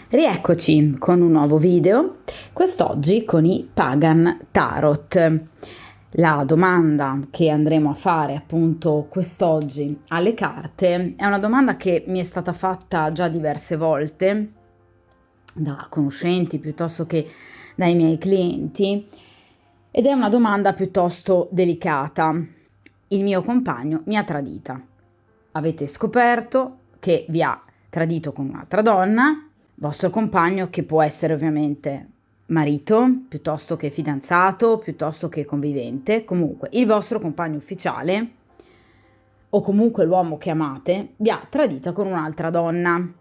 Rieccoci con un nuovo video, quest'oggi con i Pagan Tarot. La domanda che andremo a fare appunto quest'oggi alle carte è una domanda che mi è stata fatta già diverse volte da conoscenti piuttosto che dai miei clienti ed è una domanda piuttosto delicata. Il mio compagno mi ha tradita. Avete scoperto che vi ha tradito con un'altra donna, vostro compagno, che può essere ovviamente marito, piuttosto che fidanzato, piuttosto che convivente, comunque il vostro compagno ufficiale o comunque l'uomo che amate vi ha tradita con un'altra donna.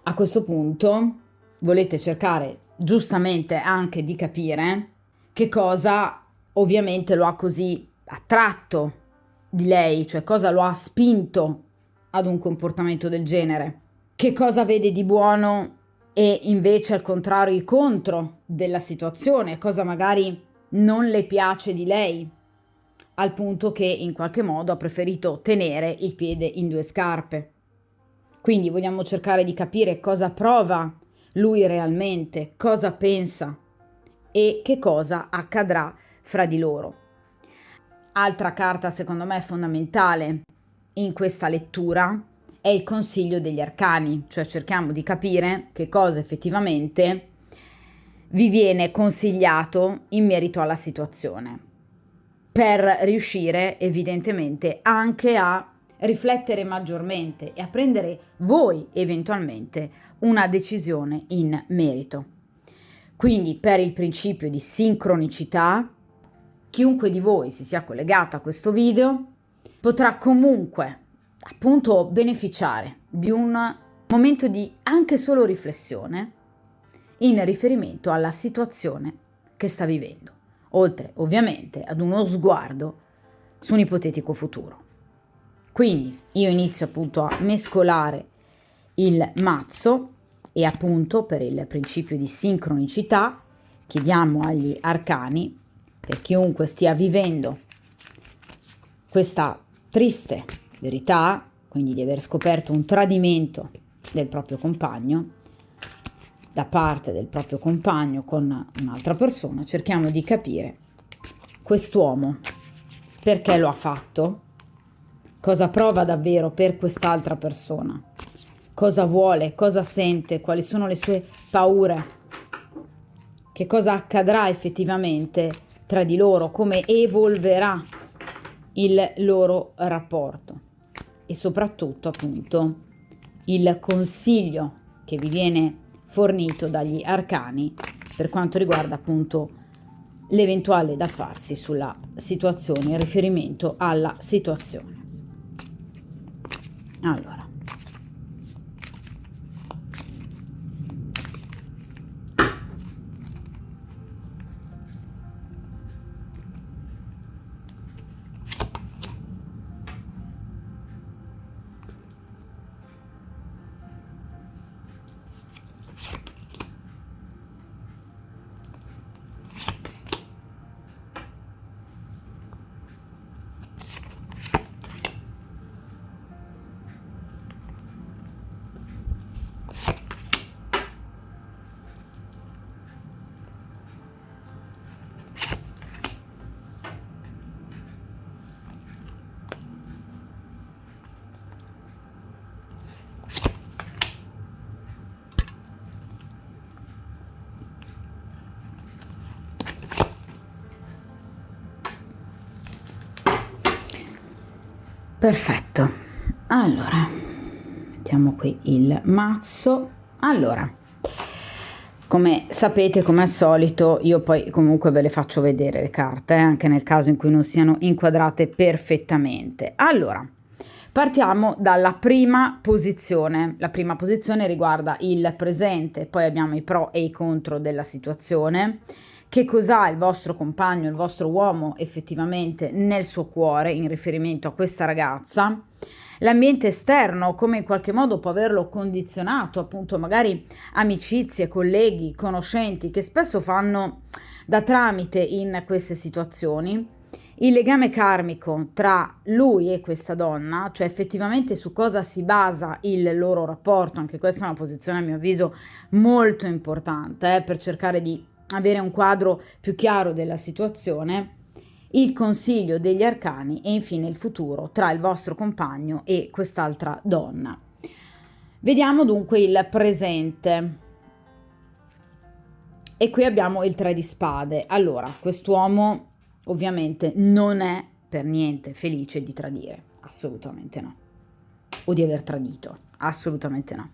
A questo punto volete cercare giustamente anche di capire che cosa ovviamente lo ha così attratto di lei, cioè cosa lo ha spinto ad un comportamento del genere. Che cosa vede di buono e invece al contrario i contro della situazione, cosa magari non le piace di lei, al punto che in qualche modo ha preferito tenere il piede in due scarpe. Quindi vogliamo cercare di capire cosa prova lui realmente, cosa pensa e che cosa accadrà fra di loro. Altra carta secondo me fondamentale in questa lettura è il consiglio degli arcani, cioè cerchiamo di capire che cosa effettivamente vi viene consigliato in merito alla situazione, per riuscire evidentemente anche a riflettere maggiormente e a prendere voi eventualmente una decisione in merito. Quindi per il principio di sincronicità, chiunque di voi si sia collegato a questo video potrà comunque appunto beneficiare di un momento di anche solo riflessione in riferimento alla situazione che sta vivendo, oltre ovviamente ad uno sguardo su un ipotetico futuro. Quindi io inizio appunto a mescolare il mazzo e appunto per il principio di sincronicità chiediamo agli arcani, per chiunque stia vivendo questa triste verità, quindi di aver scoperto un tradimento del proprio compagno, da parte del proprio compagno con un'altra persona, cerchiamo di capire quest'uomo perché lo ha fatto, cosa prova davvero per quest'altra persona, cosa vuole, cosa sente, quali sono le sue paure, che cosa accadrà effettivamente tra di loro, come evolverà il loro rapporto e soprattutto appunto il consiglio che vi viene fornito dagli arcani per quanto riguarda appunto l'eventuale da farsi sulla situazione in riferimento alla situazione. Allora, perfetto. Allora, mettiamo qui il mazzo. Allora, come sapete, come al solito, io poi comunque ve le faccio vedere le carte, anche nel caso in cui non siano inquadrate perfettamente. Allora, partiamo dalla prima posizione. La prima posizione riguarda il presente, poi abbiamo i pro e i contro della situazione. Che cos'ha il vostro compagno, il vostro uomo effettivamente nel suo cuore in riferimento a questa ragazza, l'ambiente esterno, come in qualche modo può averlo condizionato, appunto magari amicizie, colleghi, conoscenti che spesso fanno da tramite in queste situazioni Il legame karmico tra lui e questa donna, cioè effettivamente su cosa si basa il loro rapporto, anche questa è una posizione a mio avviso molto importante per cercare di avere un quadro più chiaro della situazione, il consiglio degli arcani e infine il futuro tra il vostro compagno e quest'altra donna. Vediamo dunque il presente. E qui abbiamo il 3 di spade. Allora, quest'uomo ovviamente non è per niente felice di tradire, assolutamente no. O di aver tradito, assolutamente no.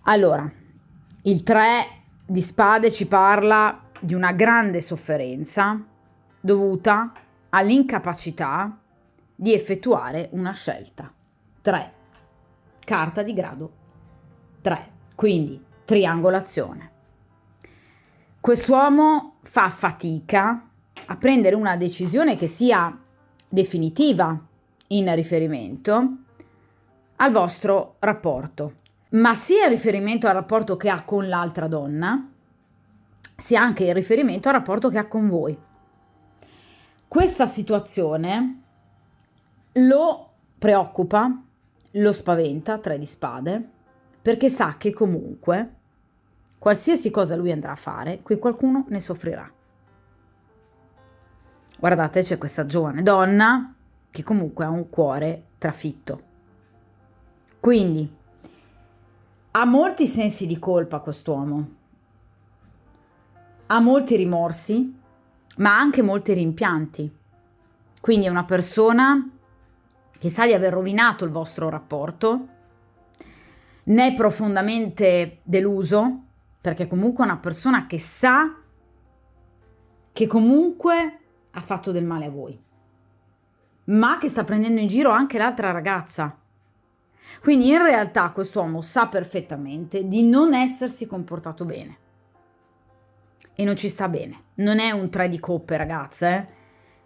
Allora, il 3 di spade ci parla di una grande sofferenza dovuta all'incapacità di effettuare una scelta. 3. Carta di grado 3. Quindi triangolazione. Quest'uomo fa fatica a prendere una decisione che sia definitiva in riferimento al vostro rapporto, ma sia in riferimento al rapporto che ha con l'altra donna, sia anche in riferimento al rapporto che ha con voi. Questa situazione lo preoccupa, lo spaventa, 3 di spade, perché sa che comunque qualsiasi cosa lui andrà a fare, qui qualcuno ne soffrirà. Guardate, c'è questa giovane donna che comunque ha un cuore trafitto. Quindi ha molti sensi di colpa quest'uomo, ha molti rimorsi, ma anche molti rimpianti. Quindi è una persona che sa di aver rovinato il vostro rapporto, ne è profondamente deluso, perché comunque è una persona che sa che comunque ha fatto del male a voi, ma che sta prendendo in giro anche l'altra ragazza. Quindi in realtà quest'uomo sa perfettamente di non essersi comportato bene e non ci sta bene. Non è un 3 di coppe, ragazze.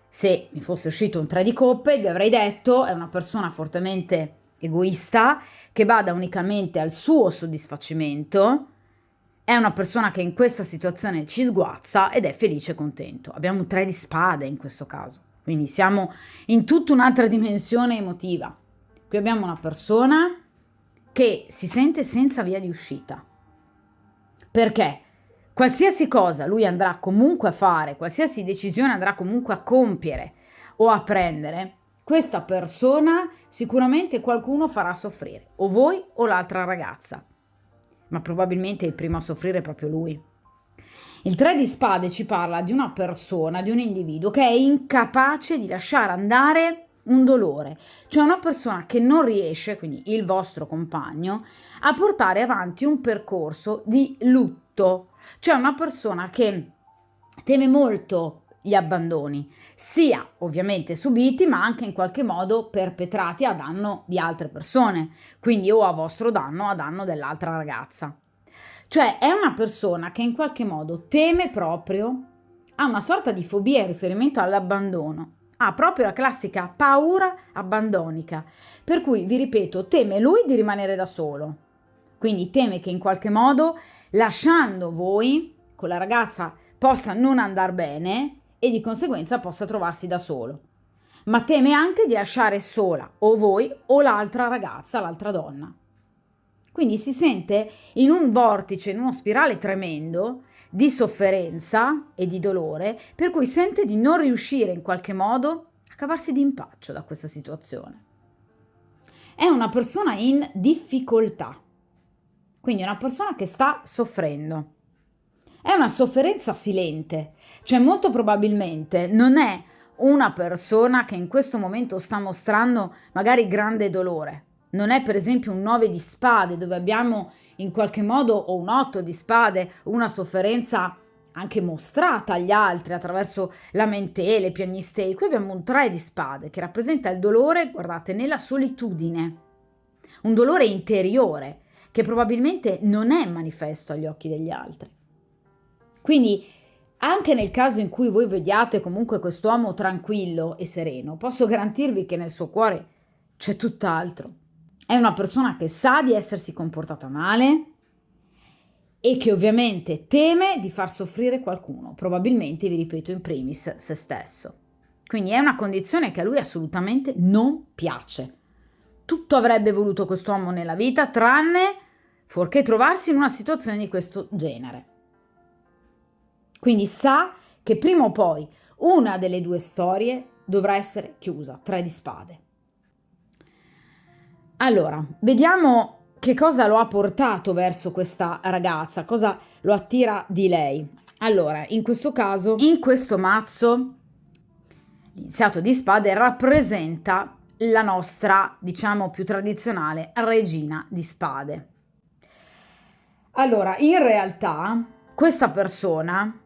Se mi fosse uscito un 3 di coppe vi avrei detto è una persona fortemente egoista che bada unicamente al suo soddisfacimento. È una persona che in questa situazione ci sguazza ed è felice e contento. Abbiamo un 3 di spade in questo caso, quindi siamo in tutta un'altra dimensione emotiva. Qui abbiamo una persona che si sente senza via di uscita. Perché qualsiasi cosa lui andrà comunque a fare, qualsiasi decisione andrà comunque a compiere o a prendere, questa persona sicuramente qualcuno farà soffrire, o voi o l'altra ragazza. Ma probabilmente il primo a soffrire è proprio lui. Il 3 di spade ci parla di una persona, di un individuo che è incapace di lasciare andare un dolore, cioè una persona che non riesce, quindi il vostro compagno, a portare avanti un percorso di lutto, cioè una persona che teme molto gli abbandoni, sia ovviamente subiti ma anche in qualche modo perpetrati a danno di altre persone, quindi o a vostro danno o a danno dell'altra ragazza. Cioè è una persona che in qualche modo teme proprio, ha una sorta di fobia in riferimento all'abbandono, ha proprio la classica paura abbandonica, per cui vi ripeto, teme lui di rimanere da solo, quindi teme che in qualche modo lasciando voi con la ragazza possa non andare bene e di conseguenza possa trovarsi da solo, ma teme anche di lasciare sola o voi o l'altra ragazza, l'altra donna. Quindi si sente in un vortice, in uno spirale tremendo di sofferenza e di dolore, per cui sente di non riuscire in qualche modo a cavarsi d'impaccio da questa situazione. È una persona in difficoltà, quindi è una persona che sta soffrendo. È una sofferenza silente, cioè molto probabilmente non è una persona che in questo momento sta mostrando magari grande dolore. Non è per esempio un 9 di spade dove abbiamo in qualche modo o un 8 di spade una sofferenza anche mostrata agli altri attraverso lamentele, piagnistei. Qui abbiamo un 3 di spade che rappresenta il dolore, guardate, nella solitudine, un dolore interiore che probabilmente non è manifesto agli occhi degli altri. Quindi anche nel caso in cui voi vediate comunque quest'uomo tranquillo e sereno, posso garantirvi che nel suo cuore c'è tutt'altro. È una persona che sa di essersi comportata male e che ovviamente teme di far soffrire qualcuno, probabilmente, vi ripeto, in primis se stesso. Quindi è una condizione che a lui assolutamente non piace. Tutto avrebbe voluto quest'uomo nella vita, tranne fuorché trovarsi in una situazione di questo genere. Quindi sa che prima o poi una delle due storie dovrà essere chiusa, 3 di spade. Allora, vediamo che cosa lo ha portato verso questa ragazza, cosa lo attira di lei. Allora, in questo caso, in questo mazzo, l'iniziato di spade rappresenta la nostra, diciamo, più tradizionale regina di spade. Allora, in realtà, questa persona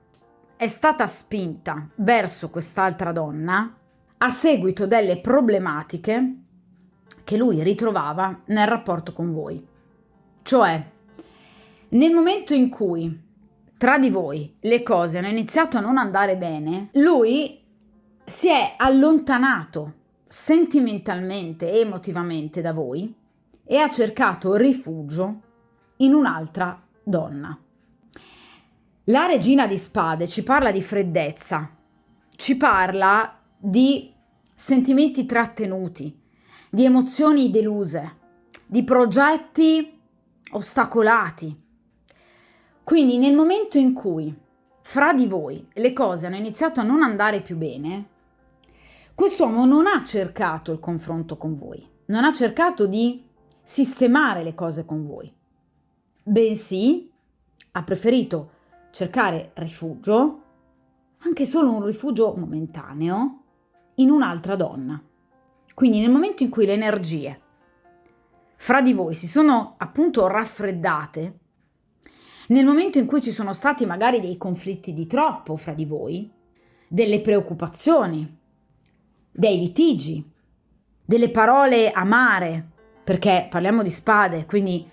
è stata spinta verso quest'altra donna a seguito delle problematiche che lui ritrovava nel rapporto con voi. Cioè, nel momento in cui tra di voi le cose hanno iniziato a non andare bene, lui si è allontanato sentimentalmente e emotivamente da voi e ha cercato rifugio in un'altra donna. La regina di spade ci parla di freddezza, ci parla di sentimenti trattenuti, di emozioni deluse, di progetti ostacolati. Quindi nel momento in cui fra di voi le cose hanno iniziato a non andare più bene, quest'uomo non ha cercato il confronto con voi, non ha cercato di sistemare le cose con voi, bensì ha preferito cercare rifugio, anche solo un rifugio momentaneo, in un'altra donna. Quindi nel momento in cui le energie fra di voi si sono appunto raffreddate, nel momento in cui ci sono stati magari dei conflitti di troppo fra di voi, delle preoccupazioni, dei litigi, delle parole amare, perché parliamo di spade, quindi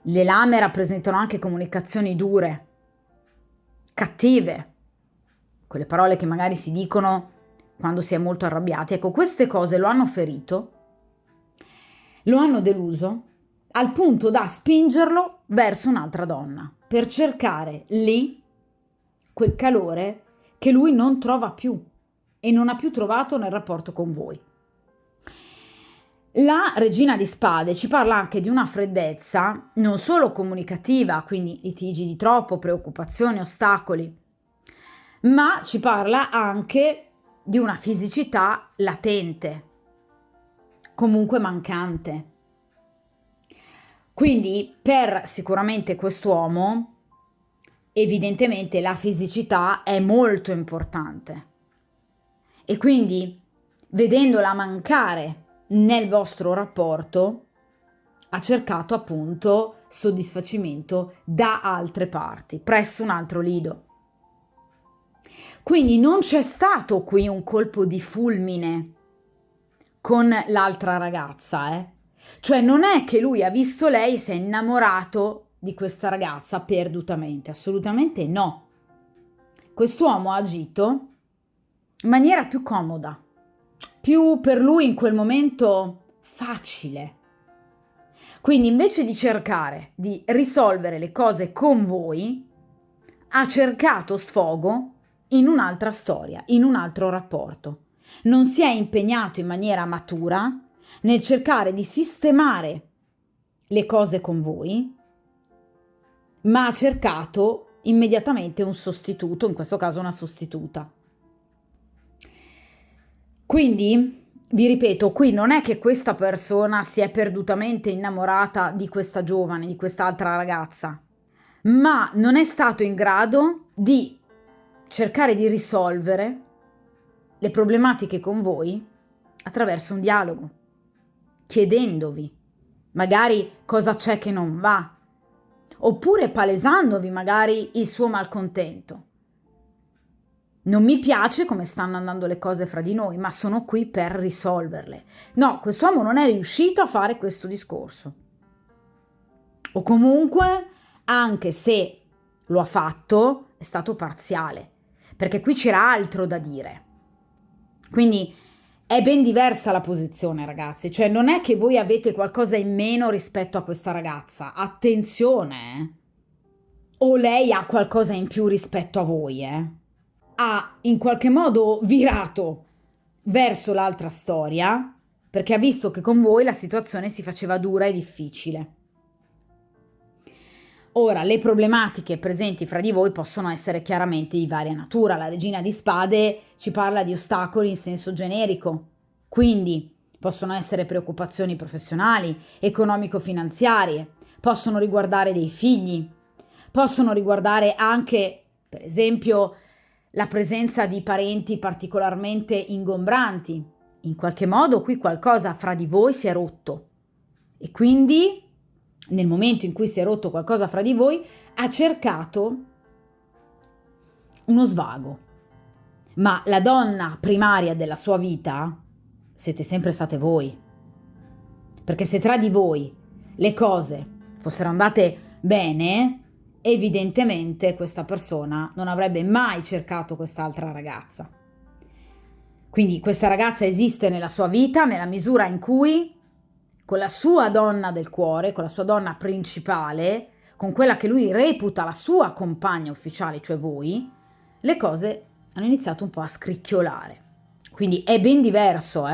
le lame rappresentano anche comunicazioni dure, cattive, quelle parole che magari si dicono quando si è molto arrabbiati. Ecco, queste cose lo hanno ferito, lo hanno deluso, al punto da spingerlo verso un'altra donna, per cercare lì quel calore che lui non trova più e non ha più trovato nel rapporto con voi. La regina di spade ci parla anche di una freddezza non solo comunicativa, quindi litigi di troppo, preoccupazioni, ostacoli, ma ci parla anche di una fisicità latente, comunque mancante. Quindi per sicuramente quest'uomo, evidentemente la fisicità è molto importante. E quindi, vedendola mancare nel vostro rapporto, ha cercato appunto soddisfacimento da altre parti, presso un altro lido. Quindi non c'è stato qui un colpo di fulmine con l'altra ragazza, Cioè non è che lui ha visto lei e si è innamorato di questa ragazza perdutamente, assolutamente no. Quest'uomo ha agito in maniera più comoda, più per lui in quel momento facile. Quindi invece di cercare di risolvere le cose con voi, ha cercato sfogo in un'altra storia, in un altro rapporto. Non si è impegnato in maniera matura nel cercare di sistemare le cose con voi, ma ha cercato immediatamente un sostituto, in questo caso una sostituta. Quindi, vi ripeto, qui non è che questa persona si è perdutamente innamorata di questa giovane, di quest'altra ragazza, ma non è stato in grado di cercare di risolvere le problematiche con voi attraverso un dialogo, chiedendovi magari cosa c'è che non va, oppure palesandovi magari il suo malcontento. Non mi piace come stanno andando le cose fra di noi, ma sono qui per risolverle. No, quest'uomo non è riuscito a fare questo discorso. O comunque, anche se lo ha fatto, è stato parziale, perché qui c'era altro da dire. Quindi è ben diversa la posizione, ragazzi. Cioè non è che voi avete qualcosa in meno rispetto a questa ragazza. Attenzione, O lei ha qualcosa in più rispetto a voi, Ha in qualche modo virato verso l'altra storia, perché ha visto che con voi la situazione si faceva dura e difficile. Ora, le problematiche presenti fra di voi possono essere chiaramente di varia natura. La regina di spade ci parla di ostacoli in senso generico, quindi possono essere preoccupazioni professionali, economico-finanziarie, possono riguardare dei figli, possono riguardare anche, per esempio, la presenza di parenti particolarmente ingombranti. In qualche modo qui qualcosa fra di voi si è rotto e quindi nel momento in cui si è rotto qualcosa fra di voi ha cercato uno svago. Ma la donna primaria della sua vita siete sempre state voi. Perché se tra di voi le cose fossero andate bene, evidentemente questa persona non avrebbe mai cercato quest'altra ragazza. Quindi questa ragazza esiste nella sua vita nella misura in cui con la sua donna del cuore, con la sua donna principale, con quella che lui reputa la sua compagna ufficiale, cioè voi, le cose hanno iniziato un po' a scricchiolare. Quindi è ben diverso,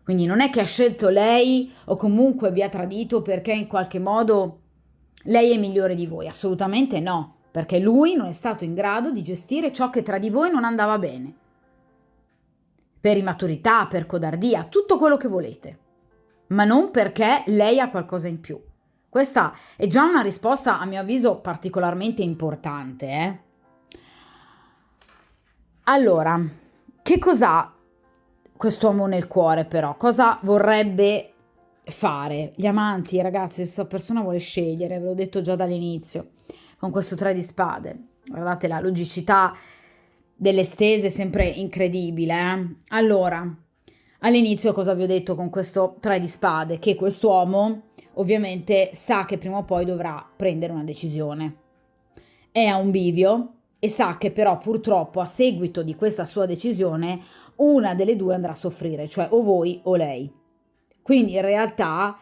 Quindi non è che ha scelto lei o comunque vi ha tradito perché in qualche modo lei è migliore di voi, assolutamente no, perché lui non è stato in grado di gestire ciò che tra di voi non andava bene. Per immaturità, per codardia, tutto quello che volete, ma non perché lei ha qualcosa in più. Questa è già una risposta, a mio avviso, particolarmente importante, Allora, che cos'ha quest'uomo nel cuore però? Cosa vorrebbe fare? Gli amanti, ragazzi, questa persona vuole scegliere, ve l'ho detto già dall'inizio, con questo 3 di spade. Guardate la logicità delle stese, sempre incredibile, Allora, all'inizio cosa vi ho detto con questo 3 di spade? Che quest'uomo ovviamente sa che prima o poi dovrà prendere una decisione. È a un bivio e sa che però purtroppo a seguito di questa sua decisione una delle due andrà a soffrire, cioè o voi o lei. Quindi in realtà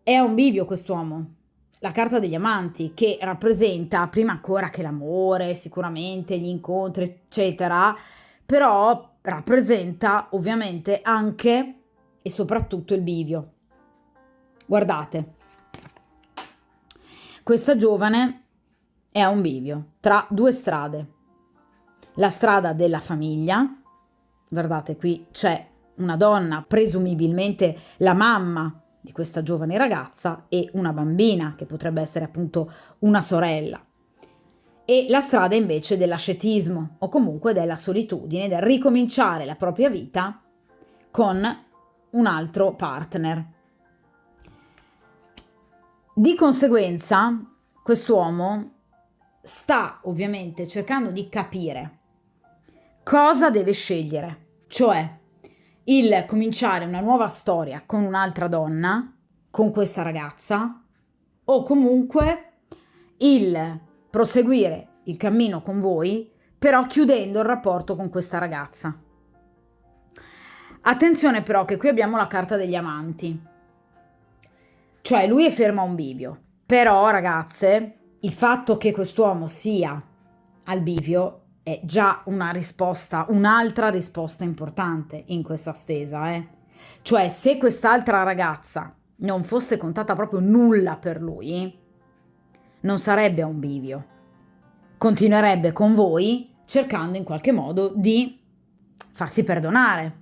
è a un bivio quest'uomo. La carta degli amanti che rappresenta prima ancora che l'amore, sicuramente gli incontri, eccetera, però rappresenta ovviamente anche e soprattutto il bivio. Guardate, questa giovane è a un bivio tra 2 strade. La strada della famiglia, guardate qui c'è una donna, presumibilmente la mamma di questa giovane ragazza e una bambina che potrebbe essere appunto una sorella. E la strada invece dell'ascetismo o comunque della solitudine, del ricominciare la propria vita con un altro partner. Di conseguenza, quest'uomo sta ovviamente cercando di capire cosa deve scegliere, cioè il cominciare una nuova storia con un'altra donna, con questa ragazza, o comunque il proseguire il cammino con voi, però chiudendo il rapporto con questa ragazza. Attenzione però che qui abbiamo la carta degli amanti, cioè lui è fermo a un bivio, però ragazze, il fatto che quest'uomo sia al bivio è già una risposta, un'altra risposta importante in questa stesa, Cioè, se quest'altra ragazza non fosse contata proprio nulla per lui, non sarebbe a un bivio. Continuerebbe con voi cercando in qualche modo di farsi perdonare.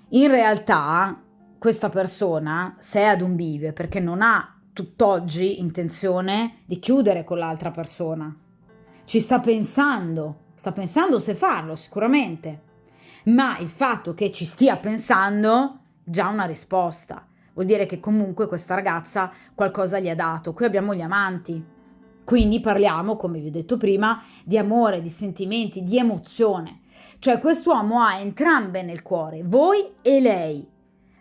In realtà, questa persona, se è ad un bivio, è perché non ha tutt'oggi intenzione di chiudere con l'altra persona. Ci sta pensando se farlo sicuramente, ma il fatto che ci stia pensando già una risposta, vuol dire che comunque questa ragazza qualcosa gli ha dato. Qui abbiamo gli amanti, quindi parliamo, come vi ho detto prima, di amore, di sentimenti, di emozione, cioè quest'uomo ha entrambe nel cuore, voi e lei,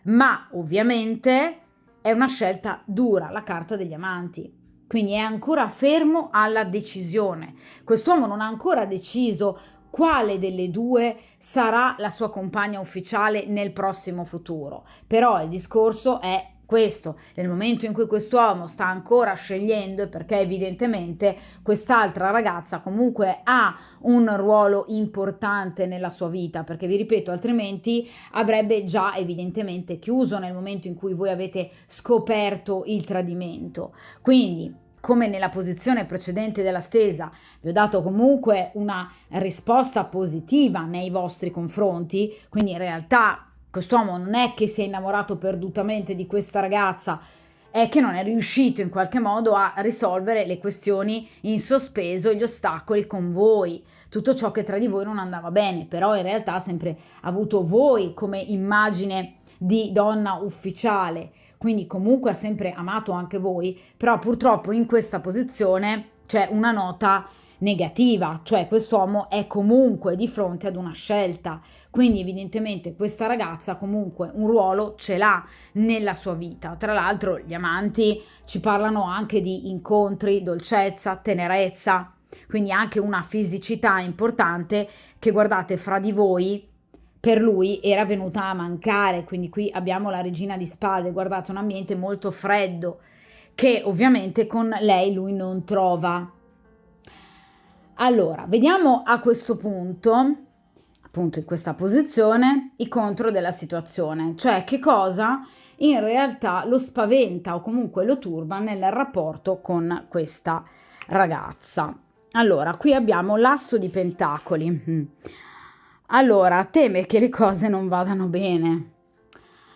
ma ovviamente è una scelta dura, la carta degli amanti. Quindi è ancora fermo alla decisione. Quest'uomo non ha ancora deciso quale delle due sarà la sua compagna ufficiale nel prossimo futuro. Però il discorso è questo, nel momento in cui quest'uomo sta ancora scegliendo, è perché evidentemente quest'altra ragazza comunque ha un ruolo importante nella sua vita, perché vi ripeto, altrimenti avrebbe già evidentemente chiuso nel momento in cui voi avete scoperto il tradimento. Quindi, come nella posizione precedente della stesa, vi ho dato comunque una risposta positiva nei vostri confronti, quindi in realtà quest'uomo non è che si è innamorato perdutamente di questa ragazza, è che non è riuscito in qualche modo a risolvere le questioni in sospeso, gli ostacoli con voi, tutto ciò che tra di voi non andava bene, però in realtà ha sempre avuto voi come immagine di donna ufficiale, quindi comunque ha sempre amato anche voi, però purtroppo in questa posizione c'è una nota negativa, cioè quest'uomo è comunque di fronte ad una scelta, quindi evidentemente questa ragazza comunque un ruolo ce l'ha nella sua vita. Tra l'altro gli amanti ci parlano anche di incontri, dolcezza, tenerezza, quindi anche una fisicità importante che guardate fra di voi per lui era venuta a mancare, quindi qui abbiamo la regina di spade, guardate un ambiente molto freddo che ovviamente con lei lui non trova. Allora, vediamo a questo punto, appunto in questa posizione, i contro della situazione, cioè che cosa in realtà lo spaventa o comunque lo turba nel rapporto con questa ragazza. Allora, qui abbiamo l'asso di pentacoli. Allora, teme che le cose non vadano bene.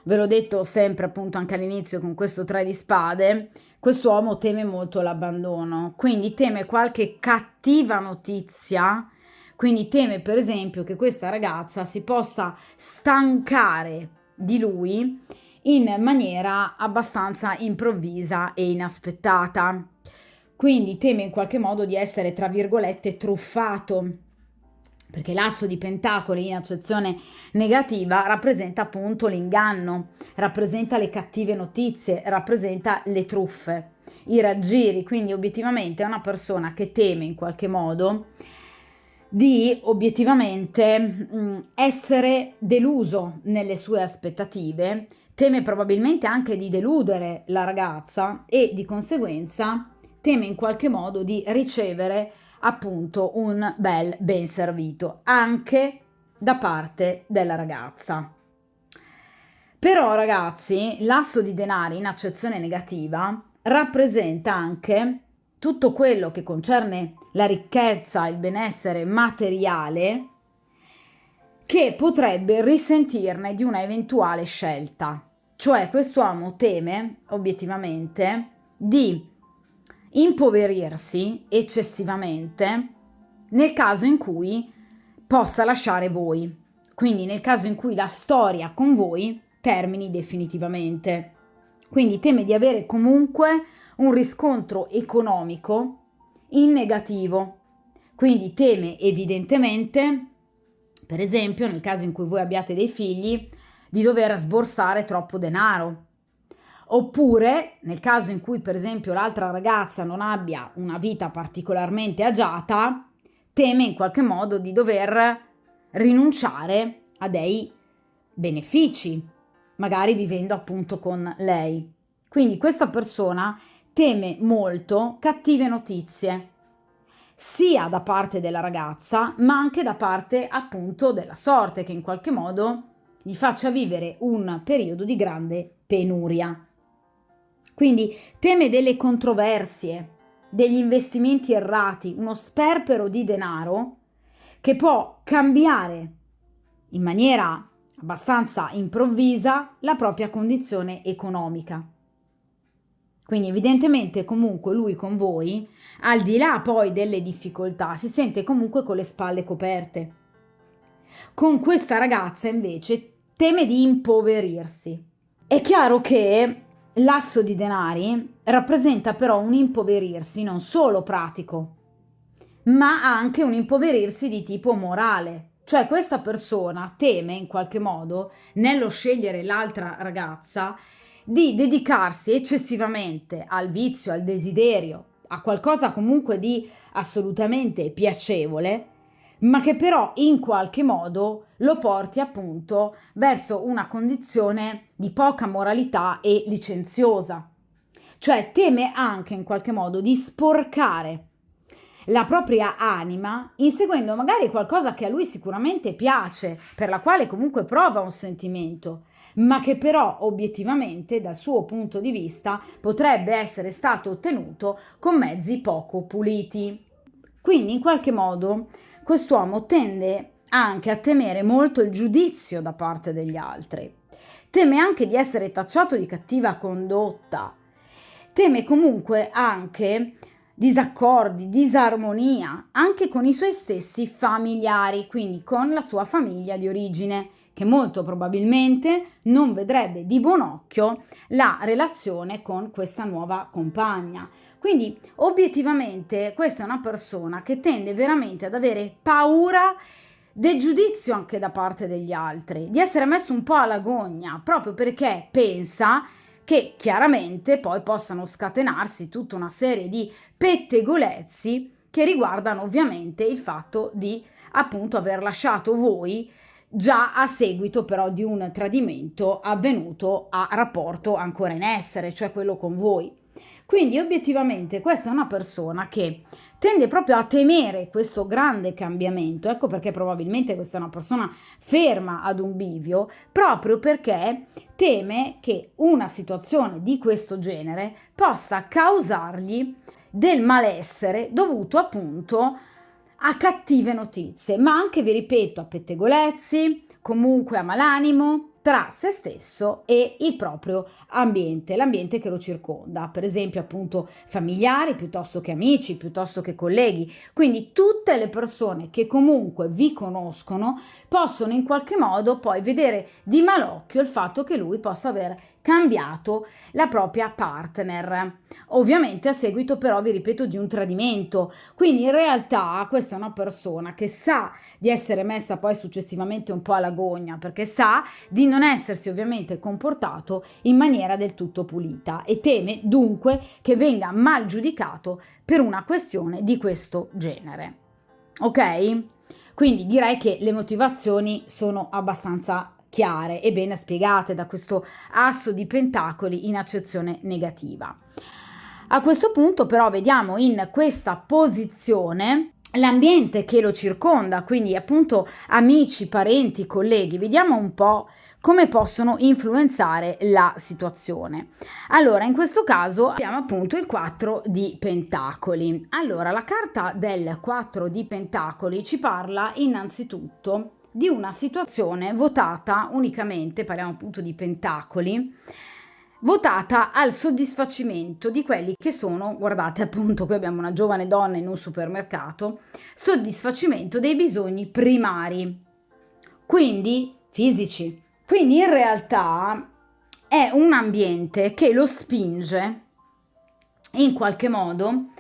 Ve l'ho detto sempre appunto anche all'inizio con questo 3 di spade, quest'uomo teme molto l'abbandono, quindi teme qualche cattiva notizia, quindi teme per esempio che questa ragazza si possa stancare di lui in maniera abbastanza improvvisa e inaspettata. Quindi teme in qualche modo di essere, tra virgolette, truffato, perché l'asso di pentacoli in accezione negativa rappresenta appunto l'inganno, rappresenta le cattive notizie, rappresenta le truffe, i raggiri, quindi obiettivamente è una persona che teme in qualche modo di obiettivamente essere deluso nelle sue aspettative, teme probabilmente anche di deludere la ragazza e di conseguenza teme in qualche modo di ricevere appunto un bel ben servito anche da parte della ragazza. Però ragazzi, l'asso di denari in accezione negativa rappresenta anche tutto quello che concerne la ricchezza, il benessere materiale che potrebbe risentirne di una eventuale scelta. Cioè quest'uomo teme obiettivamente di impoverirsi eccessivamente nel caso in cui possa lasciare voi, quindi nel caso in cui la storia con voi termini definitivamente. Quindi teme di avere comunque un riscontro economico in negativo, quindi teme evidentemente, per esempio nel caso in cui voi abbiate dei figli, di dover sborsare troppo denaro. Oppure, nel caso in cui per esempio l'altra ragazza non abbia una vita particolarmente agiata, teme in qualche modo di dover rinunciare a dei benefici, magari vivendo appunto con lei. Quindi questa persona teme molto cattive notizie, sia da parte della ragazza, ma anche da parte appunto della sorte, che in qualche modo gli faccia vivere un periodo di grande penuria. Quindi teme delle controversie, degli investimenti errati, uno sperpero di denaro che può cambiare in maniera abbastanza improvvisa la propria condizione economica. Quindi evidentemente comunque lui con voi, al di là poi delle difficoltà, si sente comunque con le spalle coperte. Con questa ragazza invece teme di impoverirsi. È chiaro che l'asso di denari rappresenta però un impoverirsi non solo pratico, ma anche un impoverirsi di tipo morale. Cioè questa persona teme in qualche modo, nello scegliere l'altra ragazza, di dedicarsi eccessivamente al vizio, al desiderio, a qualcosa comunque di assolutamente piacevole, ma che però in qualche modo lo porti appunto verso una condizione di poca moralità e licenziosa. Cioè teme anche in qualche modo di sporcare la propria anima inseguendo magari qualcosa che a lui sicuramente piace, per la quale comunque prova un sentimento, ma che però obiettivamente dal suo punto di vista potrebbe essere stato ottenuto con mezzi poco puliti. Quindi in qualche modo quest'uomo tende anche a temere molto il giudizio da parte degli altri, teme anche di essere tacciato di cattiva condotta, teme comunque anche disaccordi, disarmonia, anche con i suoi stessi familiari, quindi con la sua famiglia di origine, che molto probabilmente non vedrebbe di buon occhio la relazione con questa nuova compagna. Quindi obiettivamente questa è una persona che tende veramente ad avere paura del giudizio anche da parte degli altri, di essere messo un po' alla gogna, proprio perché pensa che chiaramente poi possano scatenarsi tutta una serie di pettegolezzi che riguardano ovviamente il fatto di appunto aver lasciato voi già a seguito però di un tradimento avvenuto a rapporto ancora in essere, cioè quello con voi. Quindi obiettivamente questa è una persona che tende proprio a temere questo grande cambiamento, ecco perché probabilmente questa è una persona ferma ad un bivio, proprio perché teme che una situazione di questo genere possa causargli del malessere dovuto appunto a cattive notizie, ma anche, vi ripeto, a pettegolezzi, comunque a malanimo tra se stesso e il proprio ambiente, l'ambiente che lo circonda, per esempio appunto familiari piuttosto che amici, piuttosto che colleghi. Quindi tutte le persone che comunque vi conoscono possono in qualche modo poi vedere di malocchio il fatto che lui possa aver cambiato la propria partner, ovviamente a seguito però, vi ripeto, di un tradimento. Quindi in realtà questa è una persona che sa di essere messa poi successivamente un po' alla gogna, perché sa di non essersi ovviamente comportato in maniera del tutto pulita e teme dunque che venga mal giudicato per una questione di questo genere. Ok? Quindi direi che le motivazioni sono abbastanza chiare e ben spiegate da questo asso di pentacoli in accezione negativa. A questo punto però vediamo in questa posizione l'ambiente che lo circonda, quindi appunto amici, parenti, colleghi. Vediamo un po' come possono influenzare la situazione. Allora, in questo caso abbiamo appunto il 4 di Pentacoli. Allora, la carta del 4 di Pentacoli ci parla innanzitutto di una situazione votata unicamente, parliamo appunto di Pentacoli, votata al soddisfacimento di quelli che sono, guardate appunto, qui abbiamo una giovane donna in un supermercato, soddisfacimento dei bisogni primari, quindi fisici. Quindi in realtà è un ambiente che lo spinge in qualche modo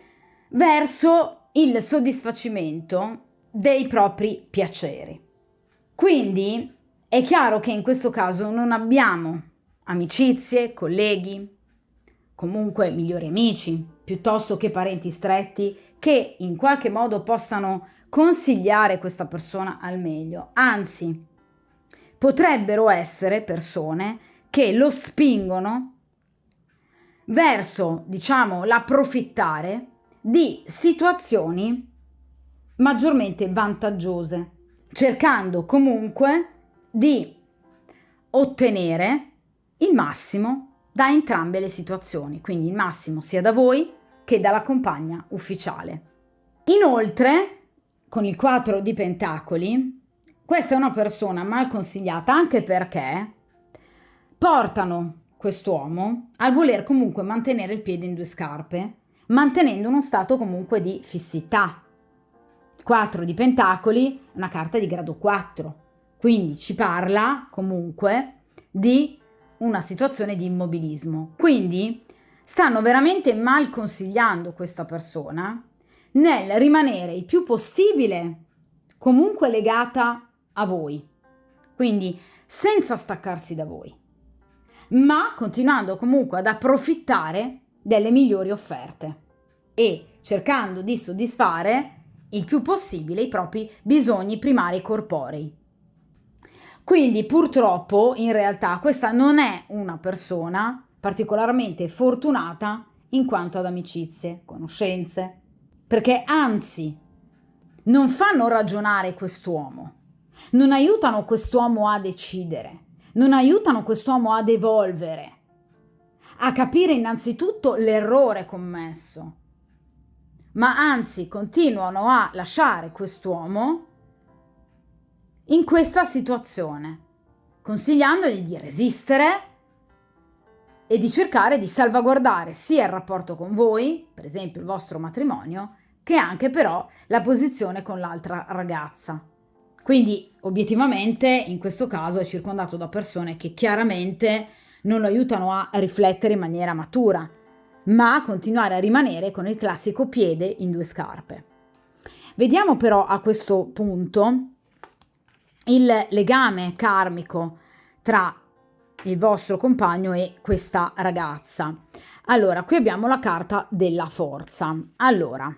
verso il soddisfacimento dei propri piaceri. Quindi è chiaro che in questo caso non abbiamo amicizie, colleghi, comunque migliori amici, piuttosto che parenti stretti che in qualche modo possano consigliare questa persona al meglio. Anzi, potrebbero essere persone che lo spingono verso, diciamo, l'approfittare di situazioni maggiormente vantaggiose, cercando comunque di ottenere il massimo da entrambe le situazioni, quindi il massimo sia da voi che dalla compagna ufficiale. Inoltre, con il 4 di Pentacoli, questa è una persona mal consigliata anche perché portano quest'uomo a voler comunque mantenere il piede in due scarpe, mantenendo uno stato comunque di fissità. 4 di Pentacoli è una carta di grado 4, quindi ci parla comunque di una situazione di immobilismo. Quindi stanno veramente mal consigliando questa persona nel rimanere il più possibile comunque legata a voi, quindi senza staccarsi da voi, ma continuando comunque ad approfittare delle migliori offerte e cercando di soddisfare il più possibile i propri bisogni primari corporei. Quindi purtroppo in realtà questa non è una persona particolarmente fortunata in quanto ad amicizie, conoscenze, perché anzi non fanno ragionare quest'uomo, non aiutano quest'uomo a decidere, non aiutano quest'uomo ad evolvere, a capire innanzitutto l'errore commesso, ma anzi continuano a lasciare quest'uomo in questa situazione, consigliandogli di resistere e di cercare di salvaguardare sia il rapporto con voi, per esempio il vostro matrimonio, che anche però la posizione con l'altra ragazza. Quindi obiettivamente in questo caso è circondato da persone che chiaramente non lo aiutano a riflettere in maniera matura, ma a continuare a rimanere con il classico piede in due scarpe. Vediamo però a questo punto il legame karmico tra il vostro compagno e questa ragazza. Allora, qui abbiamo la carta della forza. Allora,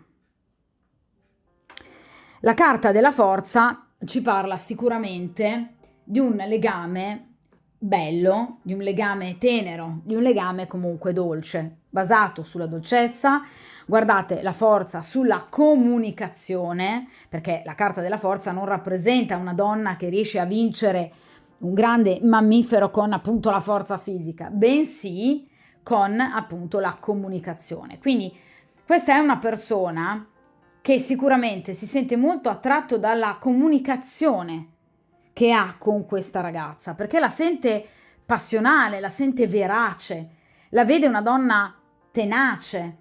la carta della forza ci parla sicuramente di un legame bello, di un legame tenero, di un legame comunque dolce, basato sulla dolcezza. Guardate, la forza sulla comunicazione, perché la carta della forza non rappresenta una donna che riesce a vincere un grande mammifero con appunto la forza fisica, bensì con appunto la comunicazione. Quindi questa è una persona che sicuramente si sente molto attratto dalla comunicazione che ha con questa ragazza, perché la sente passionale, la sente verace, la vede una donna tenace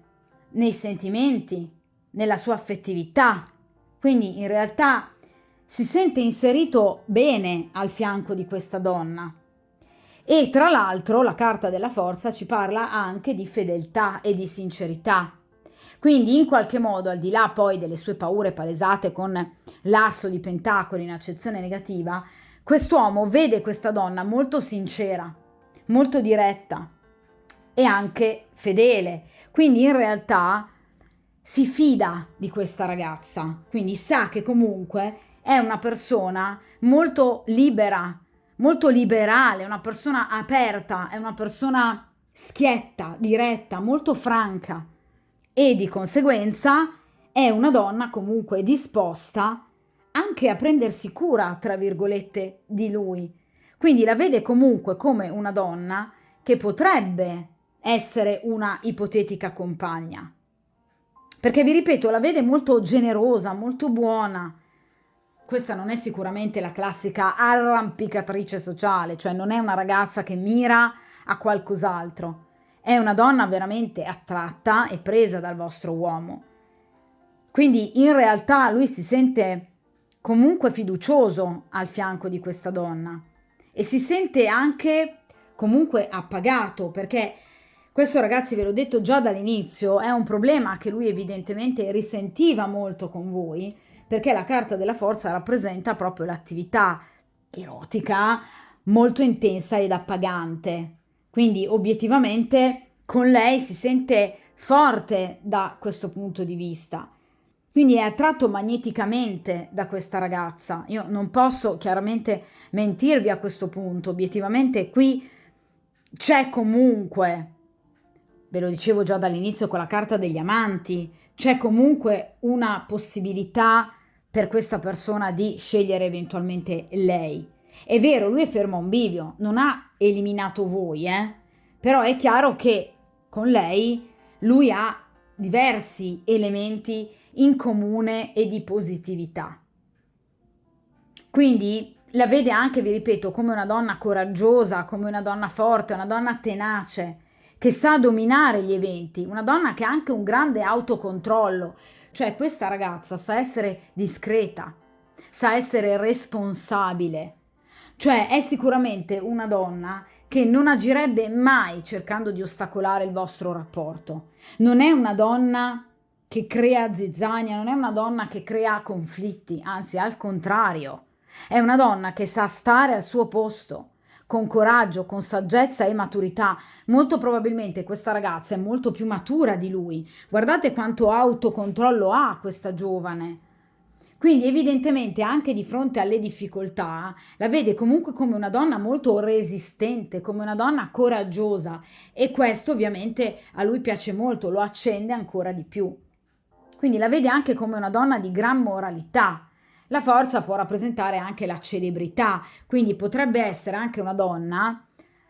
nei sentimenti, nella sua affettività. Quindi in realtà si sente inserito bene al fianco di questa donna. E tra l'altro la carta della forza ci parla anche di fedeltà e di sincerità. Quindi in qualche modo, al di là poi delle sue paure palesate con l'asso di pentacoli in accezione negativa, quest'uomo vede questa donna molto sincera, molto diretta e anche fedele. Quindi in realtà si fida di questa ragazza, quindi sa che comunque è una persona molto libera, molto liberale, una persona aperta, è una persona schietta, diretta, molto franca e di conseguenza è una donna comunque disposta anche a prendersi cura, tra virgolette, di lui. Quindi la vede comunque come una donna che potrebbe essere una ipotetica compagna. Perché vi ripeto, la vede molto generosa, molto buona. Questa non è sicuramente la classica arrampicatrice sociale, cioè non è una ragazza che mira a qualcos'altro. È una donna veramente attratta e presa dal vostro uomo. Quindi in realtà lui si sente comunque fiducioso al fianco di questa donna e si sente anche comunque appagato, perché questo, ragazzi, ve l'ho detto già dall'inizio, è un problema che lui evidentemente risentiva molto con voi, perché la carta della forza rappresenta proprio l'attività erotica molto intensa ed appagante. Quindi obiettivamente con lei si sente forte da questo punto di vista. Quindi è attratto magneticamente da questa ragazza. Io non posso chiaramente mentirvi a questo punto. Obiettivamente qui c'è comunque, ve lo dicevo già dall'inizio con la carta degli amanti, c'è comunque una possibilità per questa persona di scegliere eventualmente lei. È vero, lui è fermo a un bivio, non ha eliminato voi, però è chiaro che con lei lui ha diversi elementi in comune e di positività. Quindi la vede anche, vi ripeto, come una donna coraggiosa, come una donna forte, una donna tenace, che sa dominare gli eventi, una donna che ha anche un grande autocontrollo. Cioè questa ragazza sa essere discreta, sa essere responsabile. Cioè è sicuramente una donna che non agirebbe mai cercando di ostacolare il vostro rapporto. Non è una donna che crea zizzania, non è una donna che crea conflitti, anzi al contrario. È una donna che sa stare al suo posto, con coraggio, con saggezza e maturità. Molto probabilmente questa ragazza è molto più matura di lui. Guardate quanto autocontrollo ha questa giovane. Quindi evidentemente anche di fronte alle difficoltà la vede comunque come una donna molto resistente, come una donna coraggiosa, e questo ovviamente a lui piace molto, lo accende ancora di più. Quindi la vede anche come una donna di gran moralità. La forza può rappresentare anche la celebrità, quindi potrebbe essere anche una donna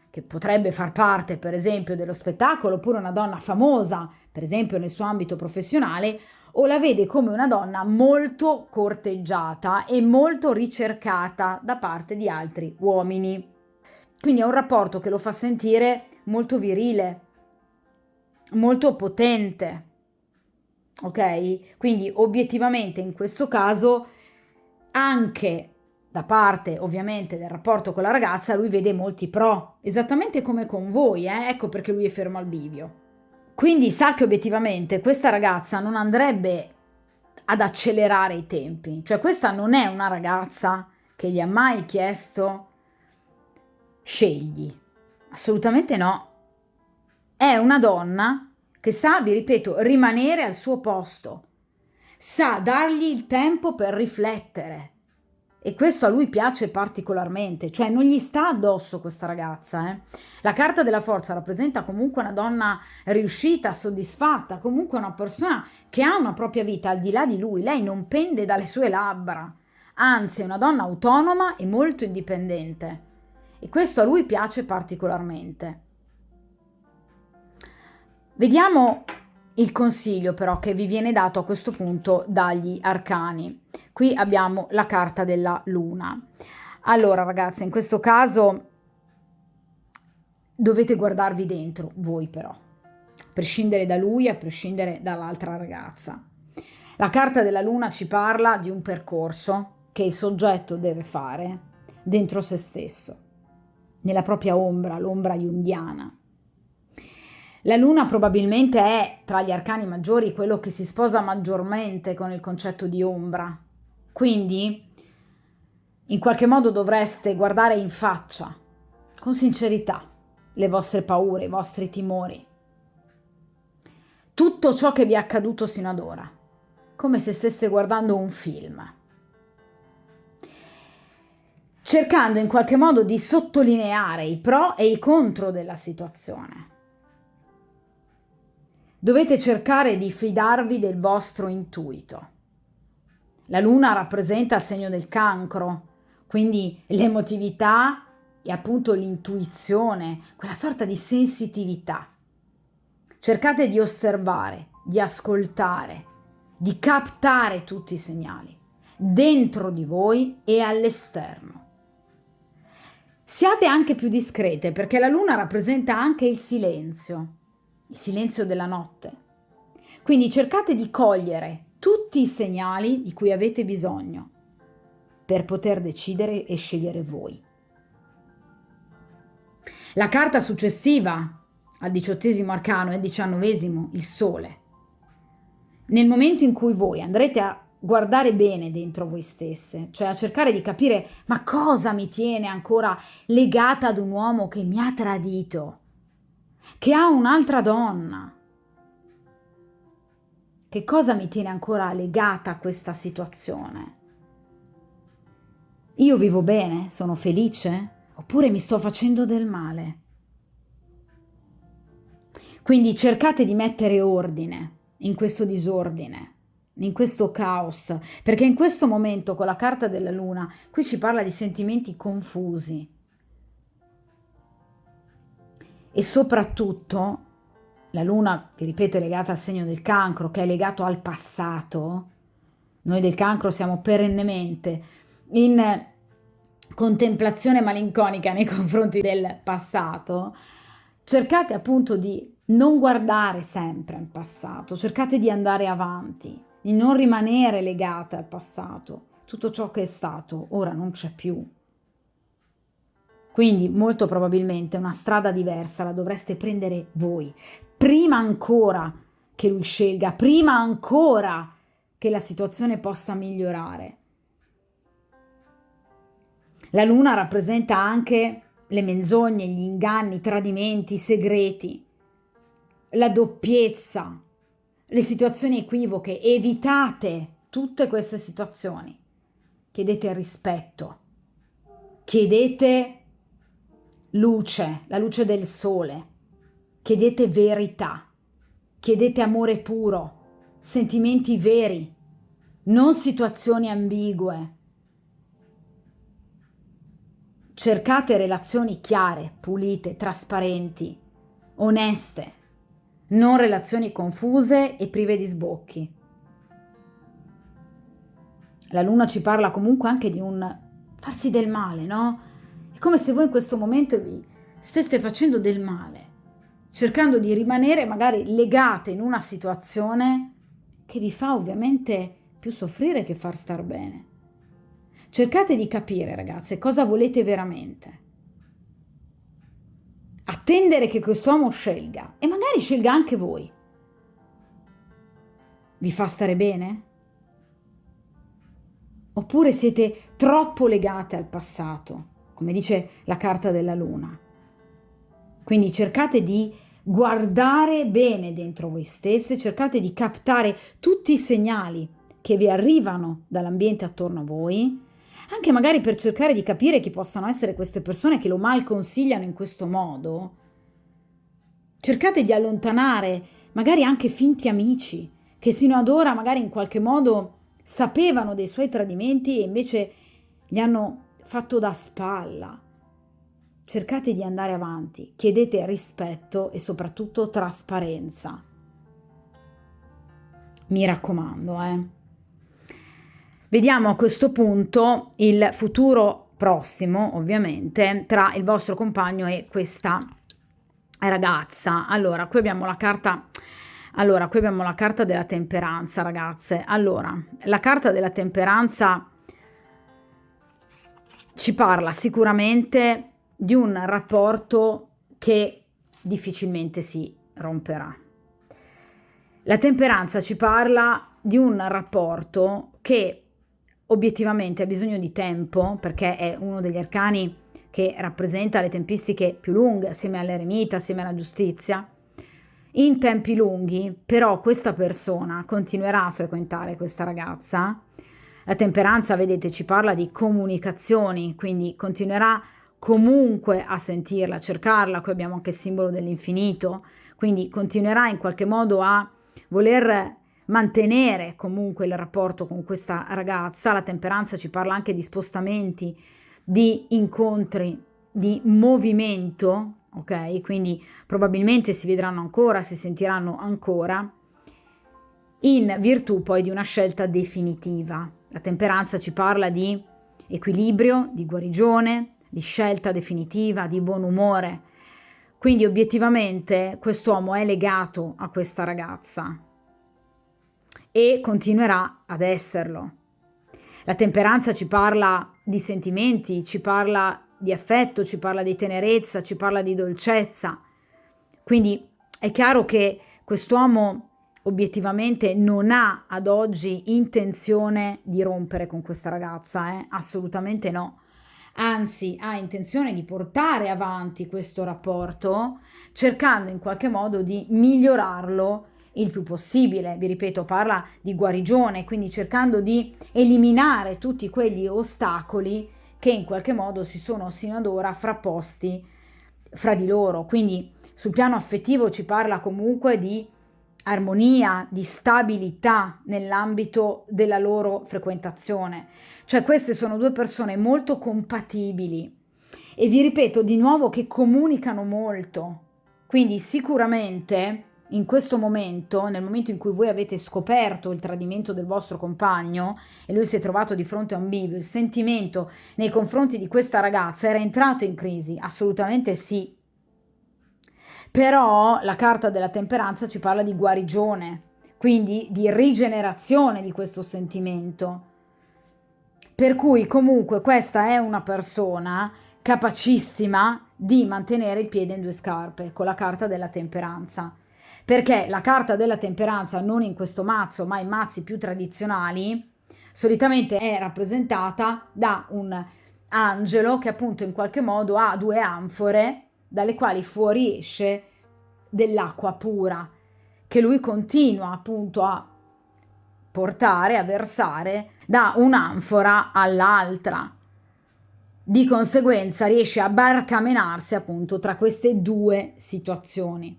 che potrebbe far parte, per esempio, dello spettacolo, oppure una donna famosa, per esempio nel suo ambito professionale, o la vede come una donna molto corteggiata e molto ricercata da parte di altri uomini. Quindi è un rapporto che lo fa sentire molto virile, molto potente. Ok? Quindi obiettivamente in questo caso anche da parte ovviamente del rapporto con la ragazza lui vede molti pro, esattamente come con voi, ecco perché lui è fermo al bivio. Quindi sa che obiettivamente questa ragazza non andrebbe ad accelerare i tempi, cioè questa non è una ragazza che gli ha mai chiesto scegli, assolutamente no. È una donna che sa, vi ripeto, rimanere al suo posto, sa dargli il tempo per riflettere, e questo a lui piace particolarmente, cioè non gli sta addosso questa ragazza. La carta della forza rappresenta comunque una donna riuscita, soddisfatta, comunque una persona che ha una propria vita al di là di lui, lei non pende dalle sue labbra, anzi è una donna autonoma e molto indipendente, e questo a lui piace particolarmente. Vediamo il consiglio però che vi viene dato a questo punto dagli arcani. Qui abbiamo la carta della luna. Allora ragazzi, in questo caso dovete guardarvi dentro voi però, a prescindere da lui, a prescindere dall'altra ragazza. La carta della luna ci parla di un percorso che il soggetto deve fare dentro se stesso, nella propria ombra, l'ombra junguiana. La luna probabilmente è, tra gli arcani maggiori, quello che si sposa maggiormente con il concetto di ombra. Quindi, in qualche modo dovreste guardare in faccia, con sincerità, le vostre paure, i vostri timori. Tutto ciò che vi è accaduto sino ad ora, come se steste guardando un film. Cercando in qualche modo di sottolineare i pro e i contro della situazione. Dovete cercare di fidarvi del vostro intuito. La luna rappresenta il segno del cancro, quindi l'emotività e appunto l'intuizione, quella sorta di sensitività. Cercate di osservare, di ascoltare, di captare tutti i segnali, dentro di voi e all'esterno. Siate anche più discrete, perché la luna rappresenta anche il silenzio della notte. Quindi cercate di cogliere tutti i segnali di cui avete bisogno per poter decidere e scegliere voi. La carta successiva al 18° arcano e al 19°, il Sole. Nel momento in cui voi andrete a guardare bene dentro voi stesse, cioè a cercare di capire ma cosa mi tiene ancora legata ad un uomo che mi ha tradito, che ha un'altra donna. Che cosa mi tiene ancora legata a questa situazione? Io vivo bene? Sono felice? Oppure mi sto facendo del male? Quindi cercate di mettere ordine in questo disordine, in questo caos, perché in questo momento con la carta della luna qui ci parla di sentimenti confusi. E soprattutto la luna, vi ripeto, è legata al segno del cancro, che è legato al passato. Noi del cancro siamo perennemente in contemplazione malinconica nei confronti del passato. Cercate appunto di non guardare sempre al passato, cercate di andare avanti, di non rimanere legate al passato. Tutto ciò che è stato ora non c'è più. Quindi molto probabilmente una strada diversa la dovreste prendere voi, prima ancora che lui scelga, prima ancora che la situazione possa migliorare. La luna rappresenta anche le menzogne, gli inganni, i tradimenti, i segreti, la doppiezza, le situazioni equivoche. Evitate tutte queste situazioni, chiedete rispetto, chiedete luce, la luce del sole, chiedete verità, chiedete amore puro, sentimenti veri, non situazioni ambigue. Cercate relazioni chiare, pulite, trasparenti, oneste, non relazioni confuse e prive di sbocchi. La luna ci parla comunque anche di un farsi del male, no? È come se voi in questo momento vi steste facendo del male, cercando di rimanere magari legate in una situazione che vi fa ovviamente più soffrire che far star bene. Cercate di capire, ragazze, cosa volete veramente. Attendere che quest'uomo scelga, e magari scelga anche voi. Vi fa stare bene? Oppure siete troppo legate al passato, come dice la carta della luna. Quindi cercate di guardare bene dentro voi stesse, cercate di captare tutti i segnali che vi arrivano dall'ambiente attorno a voi, anche magari per cercare di capire chi possano essere queste persone che lo mal consigliano in questo modo. Cercate di allontanare magari anche finti amici che sino ad ora magari in qualche modo sapevano dei suoi tradimenti e invece gli hanno fatto da spalla. Cercate di andare avanti, chiedete rispetto e soprattutto trasparenza. Mi raccomando, Vediamo a questo punto il futuro prossimo, ovviamente, tra il vostro compagno e questa ragazza. Allora, qui abbiamo la carta della temperanza, ragazze. Allora, la carta della temperanza ci parla sicuramente di un rapporto che difficilmente si romperà. La temperanza ci parla di un rapporto che obiettivamente ha bisogno di tempo, perché è uno degli arcani che rappresenta le tempistiche più lunghe, assieme all'eremita, assieme alla giustizia. In tempi lunghi, però, questa persona continuerà a frequentare questa ragazza. La temperanza, vedete, ci parla di comunicazioni, quindi continuerà comunque a sentirla, a cercarla. Qui abbiamo anche il simbolo dell'infinito, quindi continuerà in qualche modo a voler mantenere comunque il rapporto con questa ragazza. La temperanza ci parla anche di spostamenti, di incontri, di movimento, ok? Quindi probabilmente si vedranno ancora, si sentiranno ancora, in virtù poi di una scelta definitiva. La temperanza ci parla di equilibrio, di guarigione, di scelta definitiva, di buon umore. Quindi obiettivamente quest'uomo è legato a questa ragazza e continuerà ad esserlo. La temperanza ci parla di sentimenti, ci parla di affetto, ci parla di tenerezza, ci parla di dolcezza. Quindi è chiaro che quest'uomo obiettivamente non ha ad oggi intenzione di rompere con questa ragazza, assolutamente no. Anzi, ha intenzione di portare avanti questo rapporto, cercando in qualche modo di migliorarlo il più possibile. Vi ripeto, parla di guarigione, quindi cercando di eliminare tutti quegli ostacoli che in qualche modo si sono sino ad ora frapposti fra di loro. Quindi sul piano affettivo ci parla comunque di armonia, di stabilità nell'ambito della loro frequentazione. Cioè queste sono due persone molto compatibili e vi ripeto di nuovo che comunicano molto. Quindi sicuramente in questo momento, nel momento in cui voi avete scoperto il tradimento del vostro compagno e lui si è trovato di fronte a un bivio, il sentimento nei confronti di questa ragazza era entrato in crisi, assolutamente sì. Però la carta della temperanza ci parla di guarigione, quindi di rigenerazione di questo sentimento. Per cui comunque questa è una persona capacissima di mantenere il piede in due scarpe con la carta della temperanza. Perché la carta della temperanza, non in questo mazzo, ma in mazzi più tradizionali, solitamente è rappresentata da un angelo che appunto in qualche modo ha due anfore dalle quali fuoriesce dell'acqua pura, che lui continua appunto a portare, a versare da un'anfora all'altra. Di conseguenza riesce a barcamenarsi appunto tra queste due situazioni.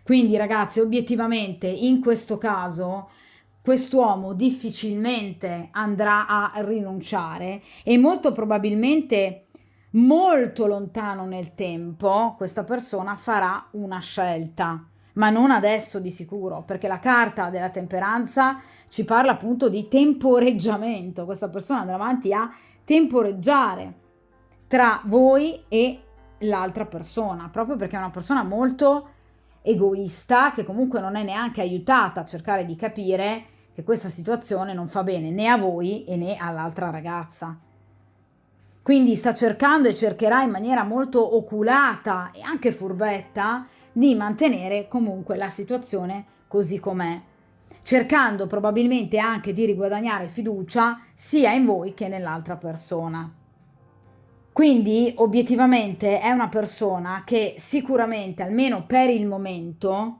Quindi ragazzi, obiettivamente in questo caso quest'uomo difficilmente andrà a rinunciare e molto probabilmente molto lontano nel tempo questa persona farà una scelta, ma non adesso di sicuro, perché la carta della temperanza ci parla appunto di temporeggiamento. Questa persona andrà avanti a temporeggiare tra voi e l'altra persona, proprio perché è una persona molto egoista, che comunque non è neanche aiutata a cercare di capire che questa situazione non fa bene né a voi e né all'altra ragazza. Quindi sta cercando e cercherà in maniera molto oculata e anche furbetta di mantenere comunque la situazione così com'è, cercando probabilmente anche di riguadagnare fiducia sia in voi che nell'altra persona. Quindi obiettivamente è una persona che sicuramente, almeno per il momento,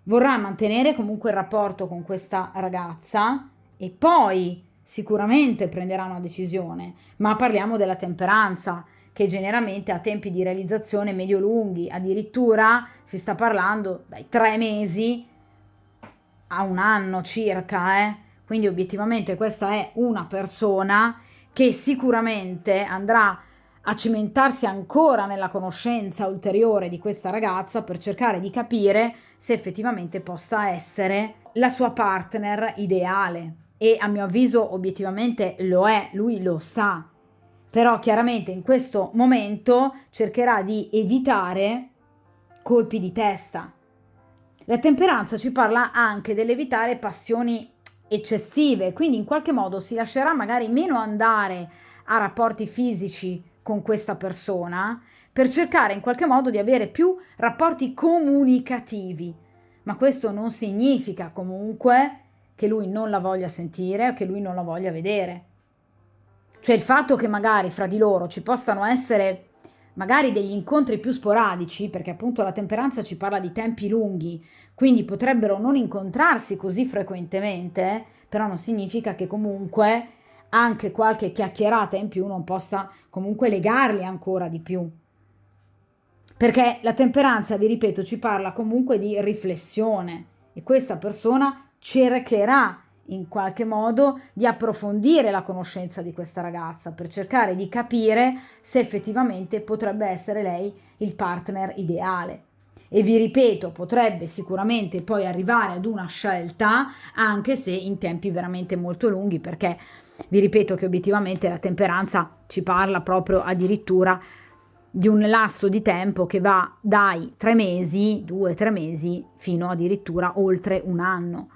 vorrà mantenere comunque il rapporto con questa ragazza e poi sicuramente prenderà una decisione, ma parliamo della temperanza, che generalmente ha tempi di realizzazione medio-lunghi, addirittura si sta parlando dai 3 mesi a 1 anno circa, Quindi obiettivamente questa è una persona che sicuramente andrà a cimentarsi ancora nella conoscenza ulteriore di questa ragazza per cercare di capire se effettivamente possa essere la sua partner ideale. E a mio avviso obiettivamente lo è, lui lo sa, però chiaramente in questo momento cercherà di evitare colpi di testa. La temperanza ci parla anche dell'evitare passioni eccessive, quindi in qualche modo si lascerà magari meno andare a rapporti fisici con questa persona per cercare in qualche modo di avere più rapporti comunicativi, ma questo non significa comunque che lui non la voglia sentire o che lui non la voglia vedere. Cioè il fatto che magari fra di loro ci possano essere magari degli incontri più sporadici, perché appunto la temperanza ci parla di tempi lunghi, quindi potrebbero non incontrarsi così frequentemente, però non significa che comunque anche qualche chiacchierata in più non possa comunque legarli ancora di più. Perché la temperanza, vi ripeto, ci parla comunque di riflessione e questa persona cercherà in qualche modo di approfondire la conoscenza di questa ragazza per cercare di capire se effettivamente potrebbe essere lei il partner ideale. E vi ripeto, potrebbe sicuramente poi arrivare ad una scelta, anche se in tempi veramente molto lunghi, perché vi ripeto che obiettivamente la temperanza ci parla proprio addirittura di un lasso di tempo che va dai 3 mesi, 2-3 mesi, fino addirittura oltre 1 anno.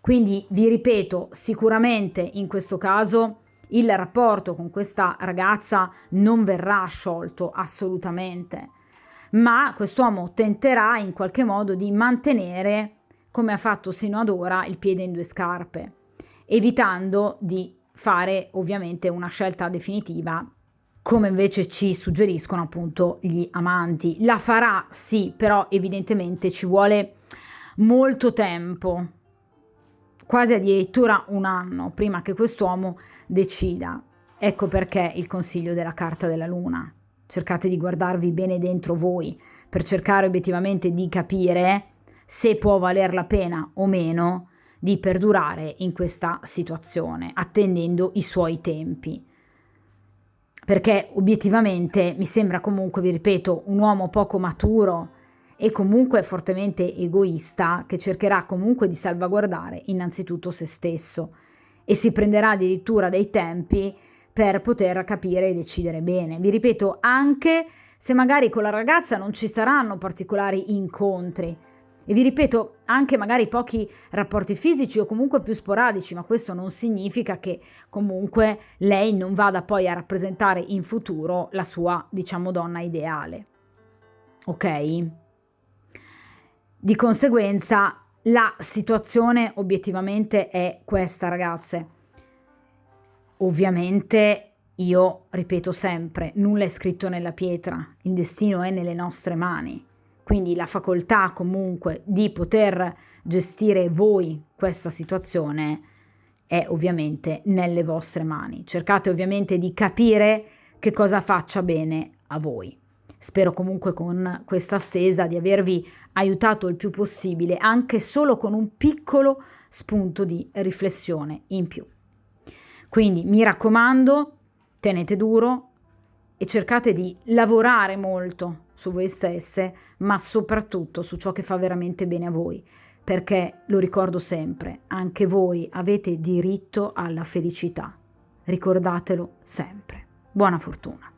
Quindi vi ripeto, sicuramente in questo caso il rapporto con questa ragazza non verrà sciolto assolutamente, ma quest'uomo tenterà in qualche modo di mantenere, come ha fatto sino ad ora, il piede in 2 scarpe, evitando di fare ovviamente una scelta definitiva, come invece ci suggeriscono appunto gli amanti. La farà sì, però evidentemente ci vuole molto tempo, quasi addirittura 1 anno prima che quest'uomo decida. Ecco perché il consiglio della carta della luna. Cercate di guardarvi bene dentro voi per cercare obiettivamente di capire se può valer la pena o meno di perdurare in questa situazione, attendendo i suoi tempi. Perché obiettivamente mi sembra comunque, vi ripeto, un uomo poco maturo e comunque fortemente egoista, che cercherà comunque di salvaguardare innanzitutto se stesso e si prenderà addirittura dei tempi per poter capire e decidere bene. Vi ripeto, anche se magari con la ragazza non ci saranno particolari incontri, e vi ripeto, anche magari pochi rapporti fisici o comunque più sporadici, ma questo non significa che comunque lei non vada poi a rappresentare in futuro la sua, diciamo, donna ideale. Ok? Di conseguenza la situazione obiettivamente è questa, ragazze. Ovviamente io ripeto sempre, nulla è scritto nella pietra, il destino è nelle nostre mani. Quindi la facoltà comunque di poter gestire voi questa situazione è ovviamente nelle vostre mani. Cercate ovviamente di capire che cosa faccia bene a voi. Spero comunque con questa stesa di avervi aiutato il più possibile, anche solo con un piccolo spunto di riflessione in più. Quindi mi raccomando, tenete duro e cercate di lavorare molto su voi stesse, ma soprattutto su ciò che fa veramente bene a voi, perché lo ricordo sempre, anche voi avete diritto alla felicità. Ricordatelo sempre. Buona fortuna.